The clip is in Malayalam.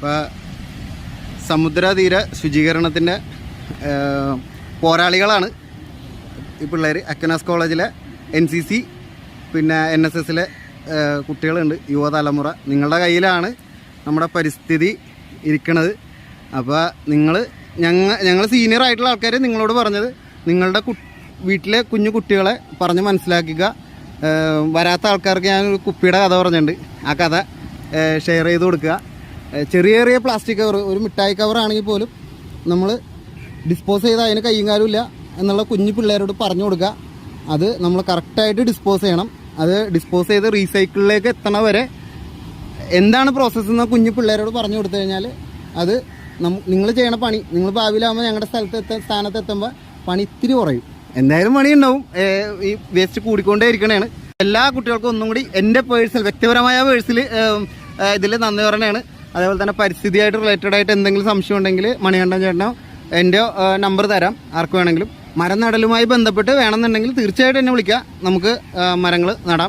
ഇപ്പോൾ സമുദ്രതീര ശുചീകരണത്തിൻ്റെ പോരാളികളാണ് ഈ പിള്ളേർ. അക്വനാസ് കോളേജിലെ NCC പിന്നെ NSSലെ കുട്ടികളുണ്ട്, യുവതലമുറ. നിങ്ങളുടെ കയ്യിലാണ് നമ്മുടെ പരിസ്ഥിതി ഇരിക്കണത്. അപ്പോൾ ഞങ്ങൾ സീനിയർ ആയിട്ടുള്ള ആൾക്കാർ നിങ്ങളോട് പറഞ്ഞത് നിങ്ങളുടെ വീട്ടിലെ കുഞ്ഞു കുട്ടികളെ പറഞ്ഞ് മനസ്സിലാക്കുക. വരാത്ത ആൾക്കാർക്ക് ഞാനൊരു കുപ്പിയുടെ കഥ പറഞ്ഞിട്ടുണ്ട്, ആ കഥ ഷെയർ ചെയ്ത് കൊടുക്കുക. ചെറിയ ചെറിയ പ്ലാസ്റ്റിക് കവർ, ഒരു മിഠായി കവറാണെങ്കിൽ പോലും നമ്മൾ ഡിസ്പോസ് ചെയ്ത് അതിന് കയ്യും കാലും ഇല്ല എന്നുള്ള കുഞ്ഞു പിള്ളേരോട് പറഞ്ഞു കൊടുക്കുക. അത് നമ്മൾ കറക്റ്റായിട്ട് ഡിസ്പോസ് ചെയ്യണം. അത് ഡിസ്പോസ് ചെയ്ത് റീസൈക്കിളിലേക്ക് എത്തണ വരെ എന്താണ് പ്രോസസ്സ് എന്ന് കുഞ്ഞു പിള്ളേരോട് പറഞ്ഞു കൊടുത്തു കഴിഞ്ഞാൽ അത് നിങ്ങൾ ചെയ്യണ പണി, നിങ്ങൾ ഭാവിയിലാകുമ്പോൾ ഞങ്ങളുടെ സ്ഥാനത്തെത്തുമ്പോൾ പണി ഇത്തിരി കുറയും. എന്തായാലും പണി ഉണ്ടാവും. ഈ വേസ്റ്റ് കൂടിക്കൊണ്ടേ ഇരിക്കണേണ്. എല്ലാ കുട്ടികൾക്കും ഒന്നും കൂടി എൻ്റെ വ്യക്തിപരമായ ഇതിൽ നന്ദി പറയണതാണ്. അതേപോലെ തന്നെ പരിസ്ഥിതിയായിട്ട് റിലേറ്റഡ് ആയിട്ട് എന്തെങ്കിലും സംശയം ഉണ്ടെങ്കിൽ മണികണ്ഠൻ ചേട്ടനോ എൻ്റെ നമ്പർ തരാം, ആർക്ക് വേണമെങ്കിലും. മരം നടലുമായി ബന്ധപ്പെട്ട് വേണമെന്നുണ്ടെങ്കിൽ തീർച്ചയായിട്ടും എന്നെ വിളിക്കുക, നമുക്ക് മരങ്ങൾ നടാം.